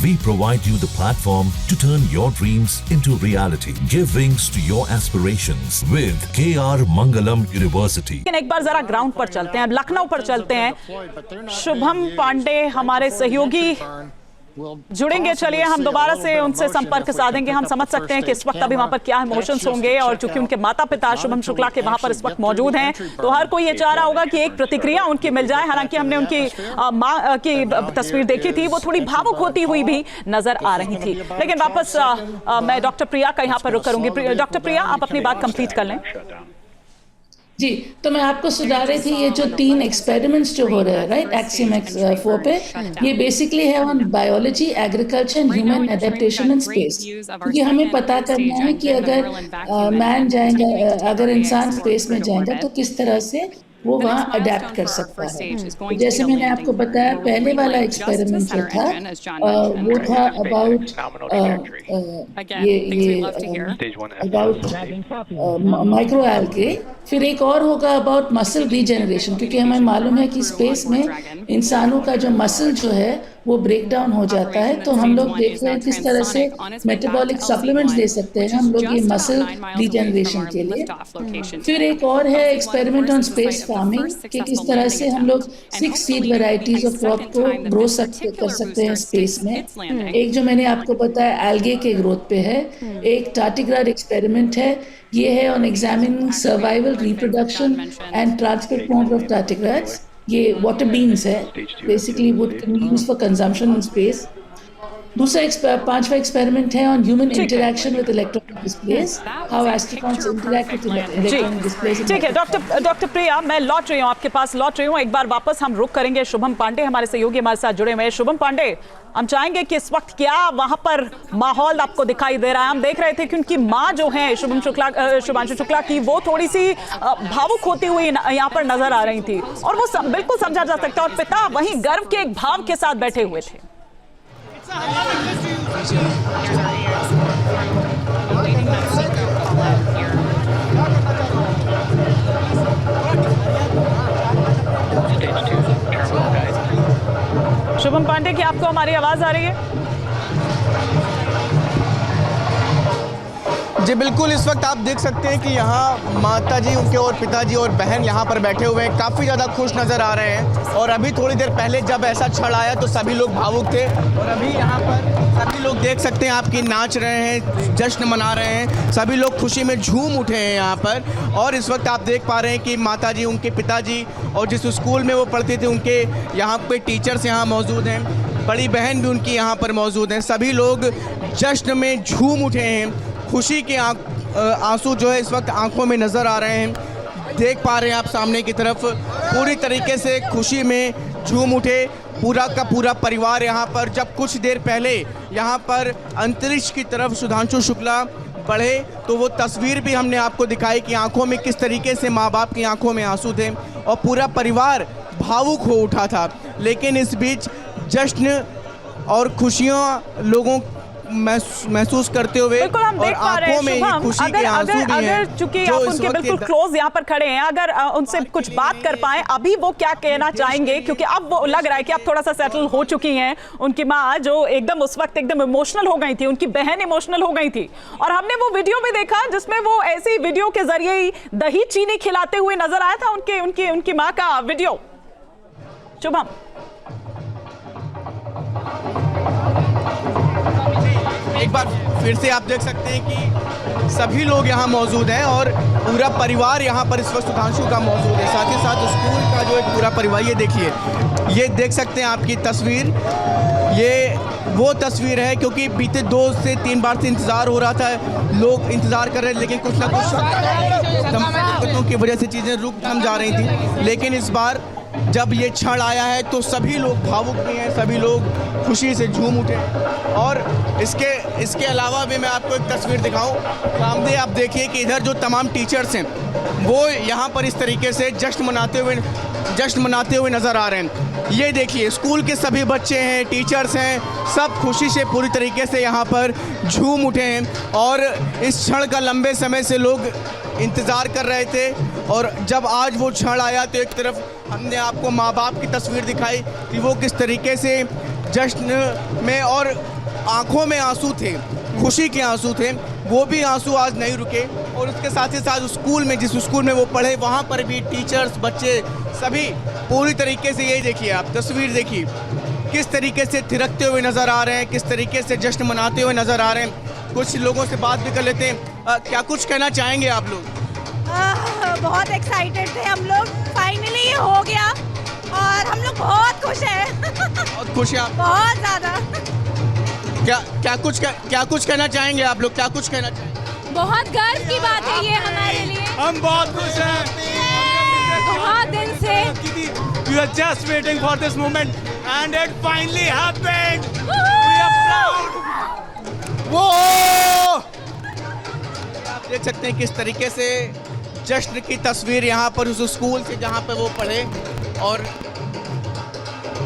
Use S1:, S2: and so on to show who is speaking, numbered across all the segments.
S1: We provide you the platform to turn your dreams into reality. Give wings to your aspirations with KR Mangalam University.
S2: एक बार जरा ground पर चलते हैं, लखनऊ पर चलते हैं। शुभम पांडे हमारे सहयोगी जुड़ेंगे, चलिए हम दोबारा से उनसे संपर्क साधेंगे। हम समझ सकते हैं कि इस वक्त अभी वहां पर क्या इमोशंस होंगे, और चूंकि उनके माता पिता शुभम शुक्ला के वहां पर इस वक्त मौजूद हैं, तो हर कोई ये चाह रहा होगा कि एक प्रतिक्रिया उनकी मिल जाए। हालांकि हमने उनकी मां की तस्वीर देखी थी, वो थोड़ी भावुक होती हुई भी नजर आ रही थी। लेकिन वापस मैं डॉक्टर प्रिया का यहाँ पर रुक करूंगी। डॉक्टर प्रिया, आप अपनी बात कंप्लीट कर लें।
S3: जी, तो मैं आपको सुझा रही थी ये जो 3 एक्सपेरिमेंट्स जो हो रहे हैं, राइट, एक्सियम X4 पे, ये बेसिकली है on biology, agriculture and human adaptation in space. क्योंकि हमें पता करना है कि अगर मैन जाएगा, अगर इंसान स्पेस में जाएगा तो किस तरह से वो वहाँ अडेप्ट कर सकता है। जैसे मैंने आपको बताया, पहले वाला एक्सपेरिमेंट जो था वो था अबाउट माइक्रो एल्गे। फिर एक और होगा अबाउट मसल रीजनरेशन, क्योंकि हमें मालूम है कि स्पेस में इंसानों का जो मसल जो है वो ब्रेक डाउन हो जाता है। तो हम लोग देख रहे हैं किस तरह से मेटाबॉलिक सप्लीमेंट्स दे सकते हैं हम लोग ये मसल रीजनरेशन के लिए। फिर एक और है एक्सपेरिमेंट ऑन स्पेस फार्मिंग, कि किस तरह से हम लोग 6 सीड वेराइटीज ऑफ क्रॉप को ग्रो कर सकते हैं स्पेस में। एक जो मैंने आपको बताया एल्गे के ग्रोथ पे है। एक टार्टिग्राड एक्सपेरिमेंट है, ये है on examining survival, reproduction and transport mode of tardigrades. ये वाटर बीन्स है, basically would use for consumption in space. दूसरा 5वां एक्सपेरिमेंट है on human interaction with electronic displays, how astronauts interact with electronic displays.
S2: ठीक है doctor प्रिया, मैं लौट रही हूँ आपके पास, एक बार वापस हम रुक करेंगे। शुभम पांडे हमारे सहयोगी हमारे साथ जुड़े हुए हैं। शुभम पांडे, हम चाहेंगे कि इस वक्त क्या वहां पर माहौल आपको दिखाई दे रहा है? हम देख रहे थे कि उनकी माँ जो है शुभांशु शुक्ला की, वो थोड़ी सी भावुक होती हुई यहाँ पर नजर आ रही थी, और वो बिल्कुल समझा जा सकता है, और पिता वहीं गर्व के एक भाव के साथ बैठे हुए थे। शुभम पांडे, की आपको हमारी आवाज आ रही है?
S4: जी बिल्कुल, इस वक्त आप देख सकते हैं कि यहाँ माताजी, उनके और पिताजी और बहन यहाँ पर बैठे हुए हैं, काफ़ी ज़्यादा खुश नज़र आ रहे हैं। और अभी थोड़ी देर पहले जब ऐसा क्षण आया तो सभी लोग भावुक थे, और अभी यहाँ पर सभी लोग देख सकते हैं आपकी नाच रहे हैं, जश्न मना रहे हैं, सभी लोग खुशी में झूम उठे हैं यहाँ पर। और इस वक्त आप देख पा रहे हैं कि माताजी, उनके पिताजी और जिस स्कूल में वो पढ़ते थे उनके यहाँ पे टीचर्स यहाँ मौजूद हैं, बड़ी बहन भी उनकी यहाँ पर मौजूद हैं, सभी लोग जश्न में झूम उठे हैं। खुशी के आंसू जो है इस वक्त आंखों में नज़र आ रहे हैं। देख पा रहे हैं आप सामने की तरफ, पूरी तरीके से खुशी में झूम उठे पूरा का पूरा परिवार यहाँ पर। जब कुछ देर पहले यहाँ पर अंतरिक्ष की तरफ सुधांशु शुक्ला बढ़े तो वो तस्वीर भी हमने आपको दिखाई कि आंखों में किस तरीके से माँ बाप की आंखों में आंसू थे और पूरा परिवार भावुक हो उठा था। लेकिन इस बीच जश्न और खुशियाँ लोगों महसूस करते हुए
S2: बिल्कुल हम देख पा रहे हैं। खुशी के आंसू भी हैं। अगर चूंकि आप उनके बिल्कुल क्लोज यहाँ पर खड़े हैं, अगर उनसे कुछ बात कर पाए, अभी वो क्या कहना चाहेंगे? क्योंकि अब वो लग रहा है कि अब थोड़ा सा सेटल हो चुकी हैं। उनकी माँ जो एकदम उस वक्त एकदम इमोशनल हो गई थी, उनकी बहन इमोशनल हो गई थी, और हमने वो वीडियो भी देखा जिसमें वो ऐसी वीडियो के जरिए ही दही चीनी खिलाते हुए नजर आया था, उनकी माँ का वीडियो। शुभम,
S4: एक बार फिर से आप देख सकते हैं कि सभी लोग यहाँ मौजूद हैं और पूरा परिवार यहाँ पर इस वक्त सुधांशु का मौजूद है, साथ ही साथ स्कूल का जो एक पूरा परिवार। ये देखिए, ये देख सकते हैं आपकी तस्वीर, ये वो तस्वीर है क्योंकि बीते 2 से 3 बार से इंतज़ार हो रहा था, लोग इंतज़ार कर रहे थे, लेकिन कुछ ना कुछ दिक्कतों की वजह से चीज़ें रुक थम जा रही थी। लेकिन इस बार जब ये क्षण आया है तो सभी लोग भावुक भी हैं, सभी लोग खुशी से झूम उठे। और इसके अलावा भी मैं आपको एक तस्वीर दिखाऊं, सामने आप देखिए कि इधर जो तमाम टीचर्स हैं वो यहाँ पर इस तरीके से जश्न मनाते हुए नज़र आ रहे हैं। ये देखिए, स्कूल के सभी बच्चे हैं, टीचर्स हैं, सब खुशी से पूरी तरीके से यहाँ पर झूम उठे हैं। और इस क्षण का लंबे समय से लोग इंतज़ार कर रहे थे, और जब आज वो क्षण आया तो एक तरफ हमने आपको माँ बाप की तस्वीर दिखाई कि वो किस तरीके से जश्न में और आंखों में आंसू थे, खुशी के आंसू थे, वो भी आंसू आज नहीं रुके। और उसके साथ ही साथ स्कूल में, जिस स्कूल में वो पढ़े, वहाँ पर भी टीचर्स, बच्चे सभी पूरी तरीके से, यही देखिए आप तस्वीर देखिए, किस तरीके से थिरकते हुए नज़र आ रहे हैं, किस तरीके से जश्न मनाते हुए नज़र आ रहे हैं। कुछ लोगों से बात भी कर लेते हैं। क्या कुछ कहना चाहेंगे आप लोग?
S5: बहुत एक्साइटेड थे हम लोग, फाइनली ये हो गया और हम लोग बहुत खुश हैं।
S4: बहुत खुश हैं आप?
S5: बहुत ज़्यादा।
S4: क्या कुछ कहना चाहेंगे आप लोग? क्या कुछ कहना चाहेंगे?
S5: बहुत गर्व की बात है ये हमारे लिए।
S6: हम बहुत खुश हैं।
S5: बहुत दिन से
S6: We were just waiting for this moment and it finally happened. We are proud.
S4: वो आप देख सकते हैं किस तरीके से जश्न की तस्वीर यहाँ पर उस स्कूल से जहाँ पे वो पढ़े। और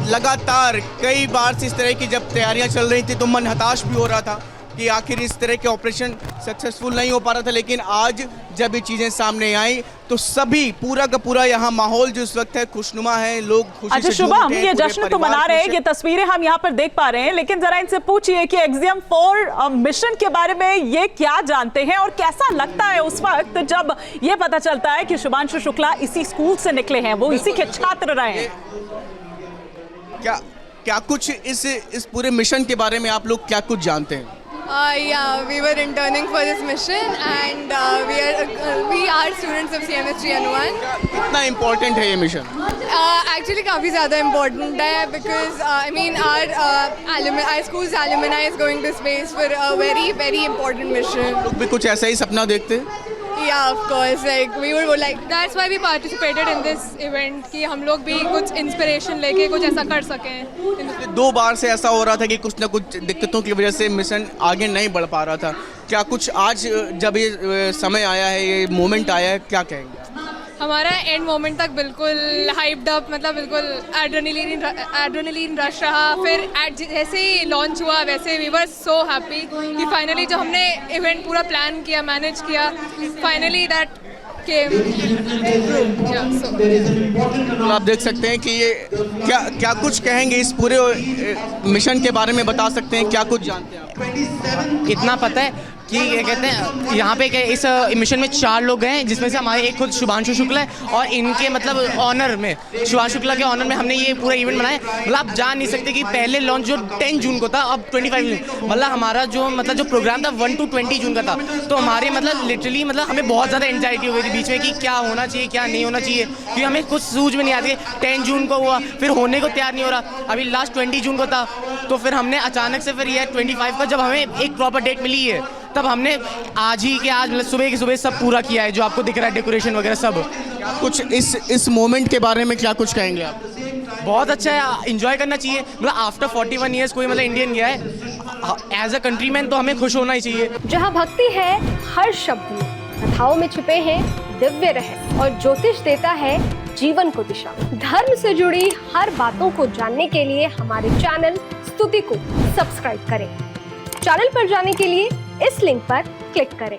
S4: लगातार कई बार से इस तरह की जब तैयारियां चल रही थी तो मन हताश भी हो रहा था कि आखिर इस तरह के ऑपरेशन सक्सेसफुल नहीं हो पा रहा था। लेकिन आज जब ये चीज़ें सामने आई तो सभी पूरा का पूरा यहाँ माहौल जो इस वक्त है खुशनुमा है, लोग खुशी
S2: अच्छा
S4: से झूम
S2: शुभम,
S4: उठे हैं,
S2: ये
S4: पूरे
S2: जश्न तो
S4: परिवार
S2: मना रहे हैं,
S4: खुश
S2: ये तस्वीरें हम यहाँ पर देख पा रहे हैं, लेकिन जरा इनसे पूछिए कि एक्सियम 4 मिशन के बारे में ये क्या जानते हैं और कैसा लगता है उस वक्त जब ये पता चलता है कि शुभांशु शुक्ला इसी स्कूल से निकले हैं, वो इसी के छात्र रहे हैं।
S4: क्या कुछ इस पूरे मिशन के बारे में आप लोग क्या कुछ जानते हैं?
S7: Yeah, we were interning for this mission and we are students of CMS 301.
S4: कितना इम्पोर्टेंट है ये मिशन?
S7: Actually काफ़ी ज़्यादा important है because I mean our school's alumni is going to space for a very very important mission.
S4: लोग भी कुछ ऐसा ही सपना देखते हैं?
S7: Yeah, of course. Like we would like that's why we participated in this event कि हम लोग भी कुछ inspiration लेके कुछ ऐसा कर सकें।
S4: 2 बार से ऐसा हो रहा था कि कुछ ना कुछ दिक्कतों की वजह से मिशन आगे नहीं बढ़ पा रहा था। क्या कुछ आज जब ये समय आया है, ये मोमेंट आया है, क्या कहेंगे?
S7: हमारा एंड मोमेंट तक बिल्कुल हाइप्ड अप, मतलब बिल्कुल एड्रेनलिन रश रहा। फिर जैसे ही लॉन्च हुआ वैसे वी वर सो हैप्पी कि फाइनली जो हमने इवेंट पूरा प्लान किया, मैनेज किया, फाइनली दैट केम।
S4: आप देख सकते हैं कि ये क्या कुछ कहेंगे इस पूरे मिशन के बारे में, बता सकते हैं क्या कुछ जानते हैं आप?
S8: इतना पता है कि ये कहते हैं यहाँ पे इस मिशन में 4 लोग हैं, जिसमें से हमारे एक खुद शुभांशु शुक्ला है और इनके मतलब ऑनर में, शुभांशु शुक्ला के ऑनर में हमने ये पूरा इवेंट बनाया। मतलब आप जान नहीं सकते कि पहले लॉन्च जो 10 जून को था, अब 25 जून, मतलब हमारा जो प्रोग्राम था 1 to 20 जून का था। तो हमारे मतलब लिटरली हमें बहुत ज़्यादा एंजाइटी हो गई थी बीच में कि क्या होना चाहिए क्या नहीं होना चाहिए, क्योंकि हमें कुछ सूझ में नहीं आती। 10 जून को हुआ, फिर होने को तैयार नहीं हो रहा, अभी लास्ट 20 जून को था। तो फिर हमने अचानक से फिर ये 25 का जब हमें एक प्रॉपर डेट मिली है, तब हमने आज मतलब सुबह की सुबह सब पूरा किया है, जो आपको दिख रहा है डेकोरेशन वगैरह सब।
S4: कुछ इस मोमेंट के बारे में क्या कुछ कहेंगे आप?
S8: बहुत अच्छा है, एंजॉय करना चाहिए। मतलब आफ्टर 41 ईयर्स कोई मतलब इंडियन गया है एज अ कंट्रीमैन, तो हमें खुश होना ही चाहिए।
S9: जहाँ भक्ति है हर शब्द में, कथाओं में छुपे हैं दिव्य रहस्य और ज्योतिष देता है जीवन को दिशा। धर्म से जुड़ी हर बातों को जानने के लिए हमारे चैनल स्तुति को सब्सक्राइब करें। चैनल पर जाने के लिए इस लिंक पर क्लिक करें।